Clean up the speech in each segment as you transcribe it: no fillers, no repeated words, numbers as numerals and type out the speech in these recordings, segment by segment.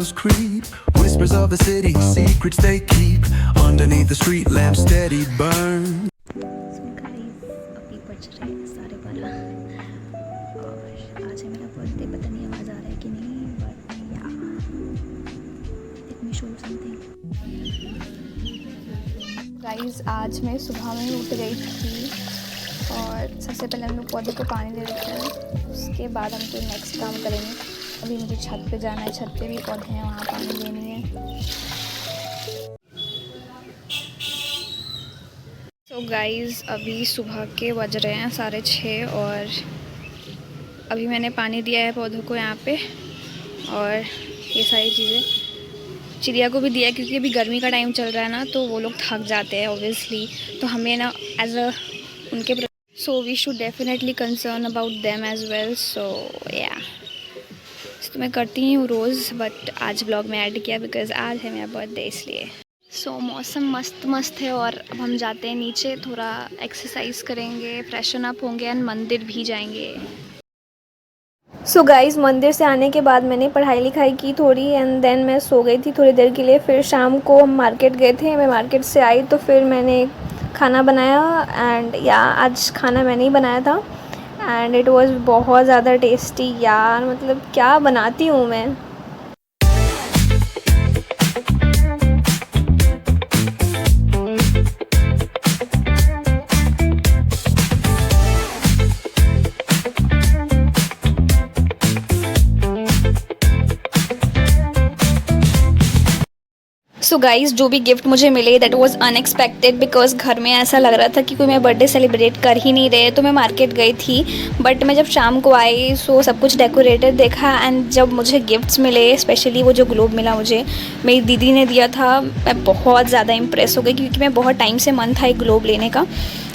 shadows creep, whispers of the city, secrets they keep, underneath the street lamp steady burn. अभी बज रहे हैं 12:30 और आज है मेरा बर्थडे। पता नहीं आवाज़ आ रहा है कि नहीं, बट या let me show something. Guys, आज मैं सुबह में उठ गई थी और सबसे पहले हम लोग पौधे को पानी दे देते हैं, उसके बाद हम कोई नेक्स्ट काम करेंगे। अभी मुझे छत पे जाना है, छत पे भी पौधे हैं, वहाँ पानी देनी है। तो गाइस, अभी सुबह के बज रहे हैं 6:30 और अभी मैंने पानी दिया है पौधों को यहाँ पे, और ये सारी चीज़ें चिड़िया को भी दिया है क्योंकि अभी गर्मी का टाइम चल रहा है ना, तो वो लोग थक जाते हैं ऑब्वियसली, तो हमें ना एज अ उनके so we should definitely concern about them as well. So या तो मैं करती हूँ रोज़, बट आज ब्लॉग में ऐड किया बिकॉज आज है मेरा बर्थडे इसलिए। सो मौसम मस्त मस्त है और अब हम जाते हैं नीचे, थोड़ा एक्सरसाइज करेंगे, फ्रेशन अप होंगे एंड मंदिर भी जाएंगे। सो गाइस, मंदिर से आने के बाद मैंने पढ़ाई लिखाई की थोड़ी एंड देन मैं सो गई थी थोड़ी देर के लिए। फिर शाम को हम मार्केट गए थे, मैं मार्केट से आई तो फिर मैंने खाना बनाया एंड या आज खाना मैंने ही बनाया था एंड इट वाज बहुत ज़्यादा टेस्टी यार, मतलब क्या बनाती हूँ मैं। सो गाइज़, जो भी गिफ्ट मुझे मिले दैट वाज अनएक्सपेक्टेड बिकॉज घर में ऐसा लग रहा था कि कोई मैं बर्थडे सेलिब्रेट कर ही नहीं रहे, तो मैं मार्केट गई थी। बट मैं जब शाम को आई सो सब कुछ डेकोरेटेड देखा एंड जब मुझे गिफ्ट्स मिले, स्पेशली वो जो ग्लोब मिला मुझे, मेरी दीदी ने दिया था, मैं बहुत ज़्यादा इम्प्रेस हो गई क्योंकि मैं बहुत टाइम से मन था एक ग्लोब लेने का।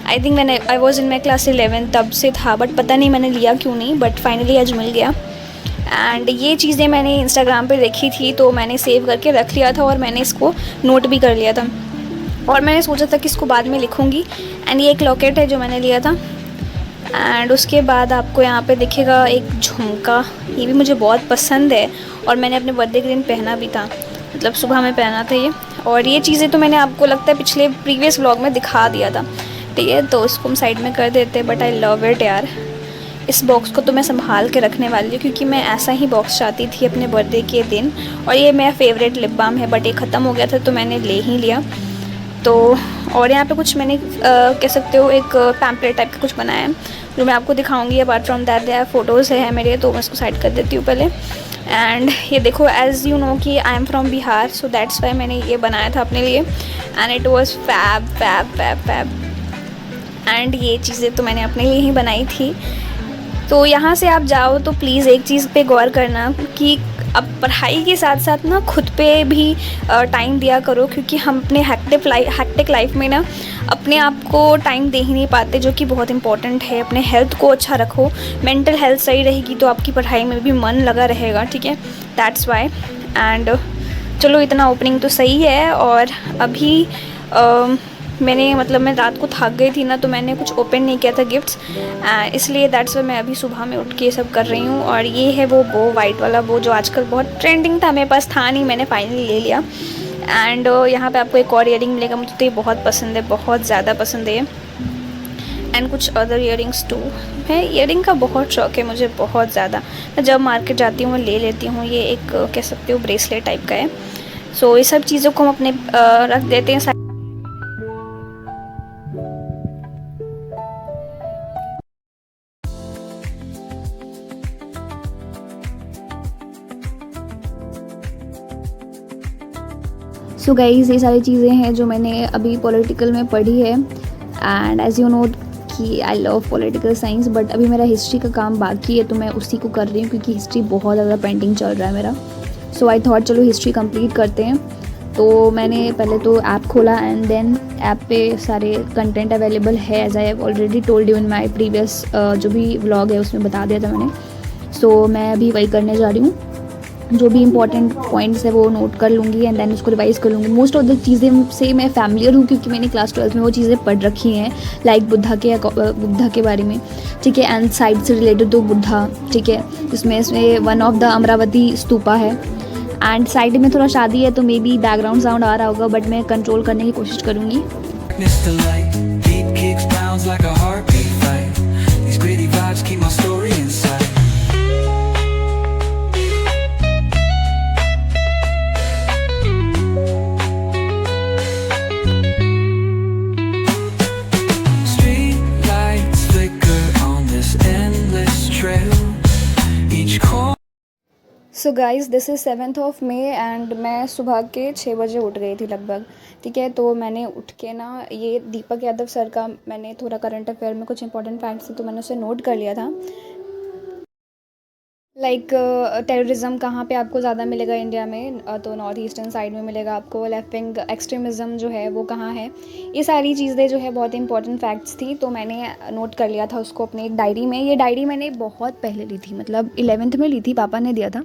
आई थिंक मैंने I was in my class 11 तब से था, बट पता नहीं मैंने लिया क्यों नहीं, बट फाइनली आज मिल गया। एंड ये चीज़ें मैंने इंस्टाग्राम पे देखी थी तो मैंने सेव करके रख लिया था और मैंने इसको नोट भी कर लिया था और मैंने सोचा था कि इसको बाद में लिखूँगी। एंड ये एक लॉकेट है जो मैंने लिया था एंड उसके बाद आपको यहाँ पे दिखेगा एक झुमका, ये भी मुझे बहुत पसंद है और मैंने अपने बर्थडे के दिन पहना भी था, मतलब सुबह में पहना था ये। और ये चीज़ें तो मैंने आपको लगता है पिछले प्रीवियस व्लॉग में दिखा दिया था, ठीक है, तो उसको हम साइड में कर देते हैं। बट आई लव इट यार, इस बॉक्स को तो मैं संभाल के रखने वाली हूँ क्योंककि मैं ऐसा ही बॉक्स चाहती थी अपने बर्थडे के दिन। और ये मेरा फेवरेट लिप बाम है बट ये ख़त्म हो गया था तो मैंने ले ही लिया। तो और यहाँ पे कुछ मैंने कह सकते हो एक पैम्पलेट टाइप का कुछ बनाया है जो मैं आपको दिखाऊंगी। Apart from that there photos है मेरे, तो मैं इसको साइड कर देती हूँ पहले। एंड ये देखो, एज़ यू नो कि I am from Bihar, so that's why मैंने ये बनाया था अपने लिए and it was fab fab fab fab. And ये चीज़ें तो मैंने अपने लिए ही बनाई थी। तो यहाँ से आप जाओ तो प्लीज़ एक चीज़ पे गौर करना कि अब पढ़ाई के साथ साथ ना खुद पे भी टाइम दिया करो, क्योंकि हम अपने हैक्टिक लाइफ में ना अपने आप को टाइम दे ही नहीं पाते, जो कि बहुत इंपॉर्टेंट है। अपने हेल्थ को अच्छा रखो, मेंटल हेल्थ सही रहेगी तो आपकी पढ़ाई में भी मन लगा रहेगा, ठीक है, दैट्स वाई। एंड चलो, इतना ओपनिंग तो सही है। और अभी मैं रात को थक गई थी ना, तो मैंने कुछ ओपन नहीं किया था गिफ्ट्स, इसलिए दैट्स वाई मैं अभी सुबह में उठ के ये सब कर रही हूँ। और ये है वो बो, वाइट वाला बो जो आजकल बहुत ट्रेंडिंग था, मेरे पास था नहीं, मैंने फाइनली ले लिया। एंड यहाँ पे आपको एक और ईयरिंग मिलेगा, मुझे तो ये बहुत पसंद है, बहुत ज़्यादा पसंद है। एंड कुछ अदर ईयरिंग्स टू, है ईयरिंग का बहुत शौक है मुझे, बहुत ज़्यादा। मैं जब मार्केट जाती हूँ मैं ले लेती हूँ। ये एक कह सकते हो ब्रेसलेट टाइप का है। सो ये सब चीज़ों को हम अपने रख देते हैं। सो गाइज़, ये सारी चीज़ें हैं जो मैंने अभी पॉलिटिकल में पढ़ी है। एंड एज़ यू नो कि I love political science, but अभी मेरा हिस्ट्री का काम बाकी है तो मैं उसी को कर रही हूँ क्योंकि हिस्ट्री बहुत ज़्यादा पेंडिंग चल रहा है मेरा। सो आई थॉट चलो हिस्ट्री कंप्लीट करते हैं। तो मैंने पहले तो ऐप खोला एंड देन ऐप पे सारे कंटेंट अवेलेबल है, as I have already told you in my previous जो भी व्लॉग है उसमें बता दिया था मैंने। सो मैं अभी वही करने जा रही हूँ, जो भी इंपॉर्टेंट पॉइंट्स है वो नोट कर लूँगी एंड देन उसको रिवाइज़ कर लूँगी। मोस्ट ऑफ द चीज़ें से मैं फैमिलियर हूँ क्योंकि मैंने क्लास 12 में वो चीज़ें पढ़ रखी हैं, लाइक बुद्धा के बारे में, ठीक है, एंड साइड से रिलेटेड तो बुद्धा, ठीक है, इसमें one of the Amravati stupa है एंड साइड में थोड़ा शादी है तो मे बी बैकग्राउंड साउंड आ रहा होगा, बट मैं कंट्रोल करने की कोशिश करूँगी। Darkness to light, beat kicks bounds like a heartbeat fight. These gritty vibes keep my story inside. Street lights flicker on this endless trail. Each corner so guys this is 7th of May and मैं सुबह के 6 बजे उठ गई थी लगभग, ठीक है। तो मैंने उठ के ना ये दीपक यादव सर का मैंने थोड़ा करंट अफेयर में कुछ इंपॉर्टेंट फैक्ट्स थे तो मैंने उसे नोट कर लिया था। लाइक टेररिज्म कहाँ पे आपको ज़्यादा मिलेगा इंडिया में, तो नॉर्थ ईस्टर्न साइड में मिलेगा आपको। लेफ्ट विंग एक्सट्रीमिज़म जो है वो कहाँ है, ये सारी चीज़ें जो है बहुत इंपॉर्टेंट फैक्ट्स थी तो मैंने नोट कर लिया था उसको अपनी एक डायरी में। ये डायरी मैंने बहुत पहले ली थी, मतलब 11th में ली थी, पापा ने दिया था।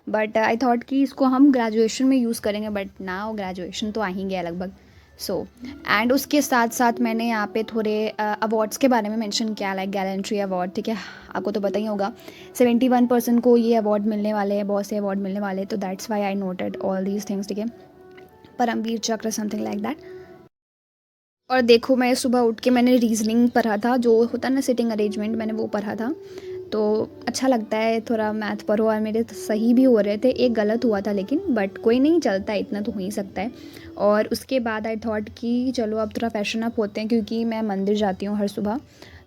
बट आई थॉट कि इसको हम ग्रेजुएशन में यूज़ करेंगे, बट नाउ ग्रेजुएशन तो आ ही गया लगभग। सो एंड उसके साथ साथ मैंने यहाँ पे थोड़े अवार्ड्स के बारे में मेंशन किया, लाइक गैलेंट्री अवार्ड, ठीक है। आपको तो पता ही होगा 71% को ये अवार्ड मिलने वाले हैं, बहुत से अवार्ड मिलने वाले हैं, तो that's why I noted all these things, ठीक है। परमवीर चक्र समथिंग लाइक दैट। और देखो मैं सुबह उठ के मैंने रीजनिंग पढ़ा था, जो होता है ना सिटिंग अरेंजमेंट, मैंने वो पढ़ा था। तो अच्छा लगता है थोड़ा मैथ पढ़ो, और मेरे तो सही भी हो रहे थे, एक गलत हुआ था लेकिन, बट कोई नहीं, चलता है, इतना तो हो ही सकता है। और उसके बाद आई थॉट कि चलो अब थोड़ा फैशन अप होते हैं, क्योंकि मैं मंदिर जाती हूँ हर सुबह,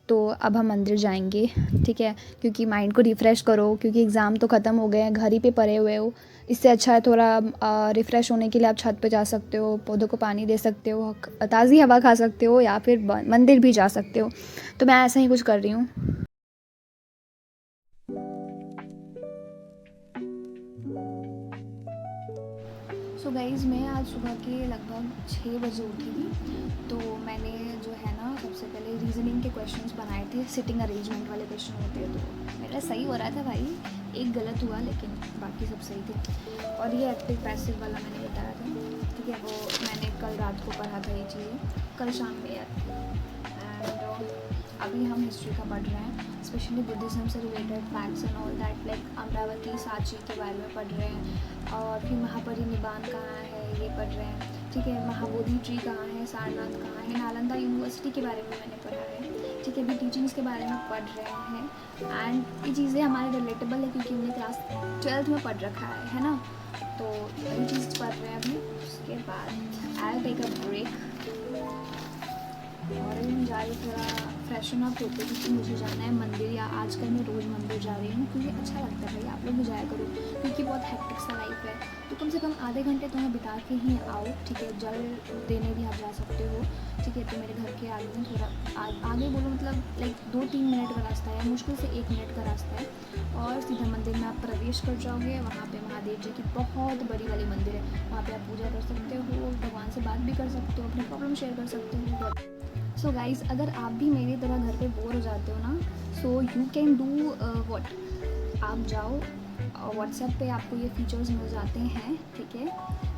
तो अब हम मंदिर जाएंगे, ठीक है। क्योंकि माइंड को रिफ़्रेश करो, क्योंकि एग्ज़ाम तो ख़त्म हो गए हैं, घर ही पे पड़े हुए हो, इससे अच्छा है थोड़ा रिफ़्रेश होने के लिए आप छत पे जा सकते हो, पौधों को पानी दे सकते हो, ताज़ी हवा खा सकते हो, या फिर मंदिर भी जा सकते हो। तो मैं ऐसा ही कुछ कर रही हूँ। सो गाइज़ मैं आज सुबह के लगभग 6 बजे उठी थी, तो मैंने जो है ना सबसे पहले रीजनिंग के क्वेश्चंस बनाए थे, सिटिंग अरेंजमेंट वाले क्वेश्चन होते हैं, तो मेरा सही हो रहा था भाई, एक गलत हुआ लेकिन बाकी सब सही थे। और ये एक्टिव पैसिव वाला मैंने बताया था, ठीक है, वो मैंने कल रात को पढ़ा था ये चीज़ें, कल शाम में यार। एंड अभी हम हिस्ट्री का पढ़ रहे हैं, स्पेशली बुद्धिज़्म से related facts and all that, like Amravati Sanchi के बारे में पढ़ रहे हैं, और फिर महापरिनिब्बान कहाँ है ये पढ़ रहे हैं, ठीक है। महाबोधि ट्री कहाँ है, सारनाथ कहाँ है, नालंदा यूनिवर्सिटी के बारे में मैंने पढ़ा है, ठीक है। अभी टीचिंग्स के बारे में पढ़ रहे हैं, एंड ये चीज़ें हमारे रिलेटेबल है क्योंकि हमने क्लास 12th में पढ़ रखा है ना, तो ये चीज़ पढ़ रहे हैं अभी। उसके बाद आई टेक अ ब्रेक और मैं जा रही थोड़ा फ्रेशन अप होते, क्योंकि मुझे जाना है मंदिर, या आजकल मैं रोज़ मंदिर जा रही हूँ क्योंकि अच्छा लगता है भाई, आप लोग भी जाया करो, क्योंकि बहुत हेक्टिक सा लाइफ है, तो कम से कम आधे घंटे तो मैं बिता के ही आओ, ठीक है। जल देने भी आप जा सकते हो, ठीक है। तो मेरे घर के आगे में थोड़ा आगे बोलो, मतलब लाइक 2-3 मिनट का रास्ता है, मुश्किल से 1 मिनट का रास्ता है, और सीधा मंदिर में आप प्रवेश कर जाओगे। वहाँ पे महादेव जी की बहुत बड़ी वाली मंदिर है, वहाँ पे आप पूजा कर सकते हो, भगवान से बात भी कर सकते हो, अपने प्रॉब्लम शेयर कर सकते हो। सो गाइज़ अगर आप भी मेरी तरह घर पे बोर हो जाते हो ना, so you can do what, आप जाओ व्हाट्सएप पे, आपको ये फीचर्स मिल जाते हैं, ठीक है।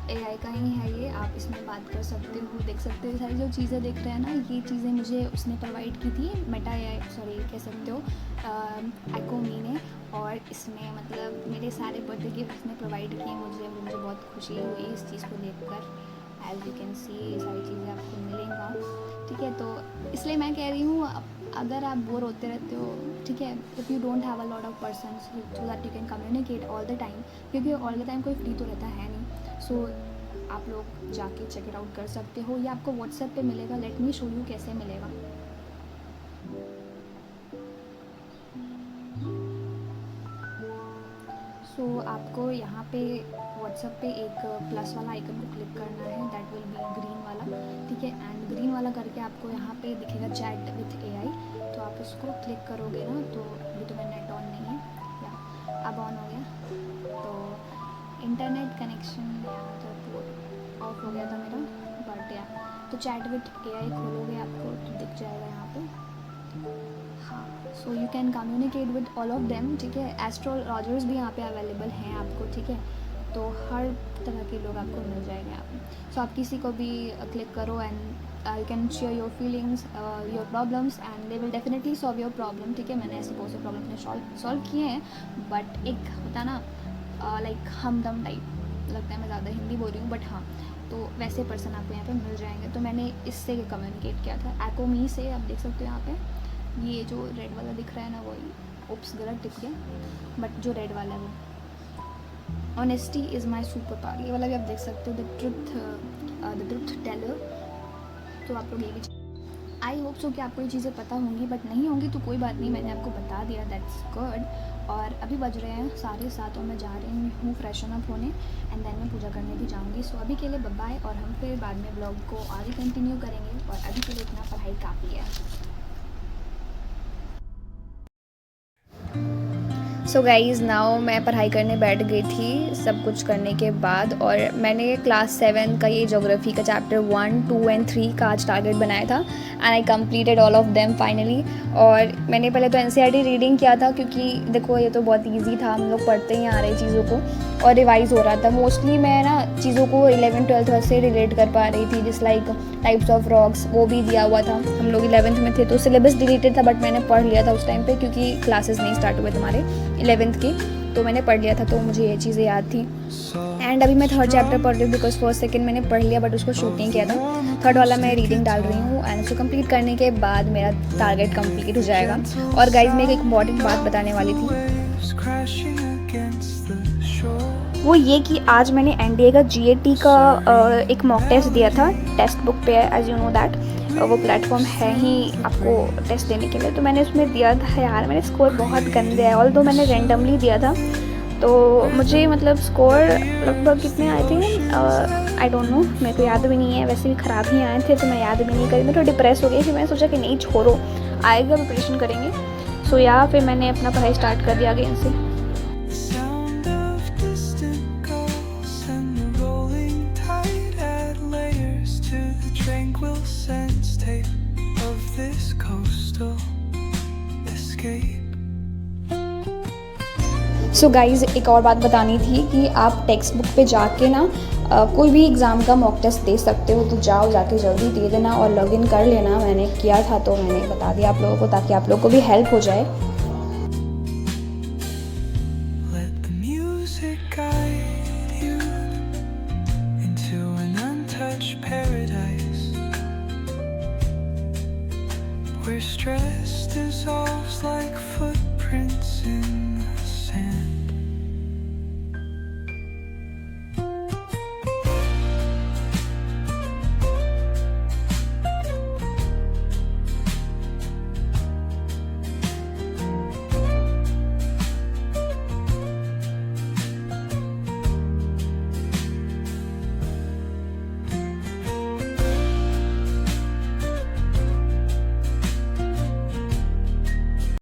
AI का ही है ये, आप इसमें बात कर सकते हो, देख सकते हो सारी जो चीज़ें देख रहे हैं ना, ये चीज़ें मुझे उसने प्रोवाइड की थी, मेटा AI, सॉरी कह सकते हो एक्ोमी ने, और इसमें मतलब मेरे सारे बर्थडे गिफ्ट इसने प्रोवाइड किए मुझे बहुत खुशी हुई इस चीज़ को देखकर। एज यू कैन सी ये सारी चीज़ें आपको मिलेंगा, ठीक है। तो इसलिए मैं कह रही हूँ, अगर आप बोर होते रहते हो, ठीक है, if you don't have a lot of person so that you can communicate all the time, क्योंकि ऑल द टाइम कोई फ्री तो रहता है नहीं। सो आप लोग जाके चेक इट आउट कर सकते हो, या आपको व्हाट्सएप पे मिलेगा, लेट मी शो यू कैसे मिलेगा। सो आपको यहाँ पे व्हाट्सएप पे एक प्लस वाला आइकन को क्लिक करना है, दैट विल बी ग्रीन वाला, ठीक है। एंड ग्रीन वाला करके आपको यहाँ पे दिखेगा चैट विथ AI, तो आप उसको क्लिक करोगे ना, तो अभी तो मेरा नेट ऑन नहीं है, या अब ऑन हो गया, तो इंटरनेट कनेक्शन मतलब ऑफ हो गया था मेरा, बट या तो चैट विथ AI खोलोगे आपको तो दिख जाएगा यहाँ पे, हाँ। So you can communicate with all of them, ठीक है। एस्ट्रोलॉजर्स भी यहाँ पे अवेलेबल हैं आपको, ठीक है। तो हर तरह के लोग आपको मिल जाएंगे यहाँ पे। सो आप किसी को भी क्लिक करो and you can share your feelings, your problems, and they will definitely solve your problem, ठीक है। मैंने ऐसे बहुत से प्रॉब्लम अपने सॉल्व किए हैं, बट एक होता ना लाइक हमदम टाइप, लगता है मैं ज़्यादा हिंदी बोल रही हूँ, बट हाँ, तो वैसे पर्सन आपको यहाँ पे मिल जाएंगे। तो मैंने इससे कम्युनिकेट किया था, एक्ोमी से। आप देख सकते हो यहाँ पे ये जो रेड वाला दिख रहा है ना, वही, उप्स गलत टिप गया, बट जो रेड वाला है वो, honesty is my super power, ये वाला भी आप देख सकते हो, द ट्रुथ टेलर। तो आप लोग ये भी, आई होप सो कि आपको ये चीज़ें पता होंगी, बट नहीं होंगी तो कोई बात नहीं, मैंने आपको बता दिया, दैट्स गुड। और अभी बज रहे हैं 7:30 और मैं जा रही हूँ फ्रेशन अप होने, एंड देन मैं पूजा करने भी जाऊँगी। सो अभी के लिए बाय बाय, और हम फिर बाद में ब्लॉग को आगे कंटिन्यू करेंगे, और अभी के लिए इतना पढ़ाई काफ़ी है। सो गाइज़, नाउ मैं पढ़ाई करने बैठ गई थी सब कुछ करने के बाद, और मैंने क्लास 7 का ये ज्योग्राफी का चैप्टर 1, 2 एंड 3 का आज टारगेट बनाया था, and I completed all of them finally. और मैंने पहले तो एनसीईआरटी रीडिंग किया था, क्योंकि देखो ये तो बहुत इजी था, हम लोग पढ़ते ही आ रहे चीज़ों को, और रिवाइज़ हो रहा था। मोस्टली मैं ना चीज़ों को 11th 12th से रिलेट कर पा रही थी, जिस लाइक टाइप्स ऑफ रॉक्स, वो भी दिया हुआ था। हम लोग 11th में थे तो सिलेबस डिलीटेड था, बट मैंने पढ़ लिया था उस टाइम पे, क्योंकि क्लासेस नहीं स्टार्ट हुए थे हमारे 11th की, तो मैंने पढ़ लिया था, तो मुझे ये चीज़ें याद थी। एंड अभी मैं 3rd चैप्टर पढ़ रही हूँ, बिकॉज 1st 2nd मैंने पढ़ लिया, बट उसको शूट नहीं किया था। 3rd वाला मैं रीडिंग डाल रही हूँ, एंड उसको कंप्लीट करने के बाद मेरा टारगेट कंप्लीट हो जाएगा। और गाइज, मैं एक इम्पॉर्टेंट बात बताने वाली थी, वो ये कि आज मैंने एनडीए का जीएटी का एक मॉक टेस्ट दिया था, टेस्ट बुक पे, एज यू नो दैट वो प्लेटफॉर्म है ही आपको टेस्ट देने के लिए। तो मैंने उसमें दिया था यार, मेरे स्कोर बहुत गंदे है, ऑल्दो मैंने रैंडमली दिया था, तो मुझे मतलब स्कोर लगभग कितने आए थे, आई डोंट नो, मेरे को याद भी नहीं है, वैसे भी ख़राब ही आए थे, तो मैं याद भी नहीं करी। मैं तो डिप्रेस हो गई, फिर मैंने सोचा कि नहीं छोड़ो, आएगा, प्रिपरेशन करेंगे। सो या फिर मैंने अपना पढ़ाई स्टार्ट कर दिया अगेन से। सो गाइज़, एक और बात बतानी थी कि आप टेक्स्ट बुक पे जाके ना कोई भी एग्ज़ाम का मॉक टेस्ट दे सकते हो, तो जाओ, जाके जल्दी दे देना और लॉगिन कर लेना। मैंने किया था, तो मैंने बता दिया आप लोगों को, ताकि आप लोगों को भी हेल्प हो जाए। Where stress dissolves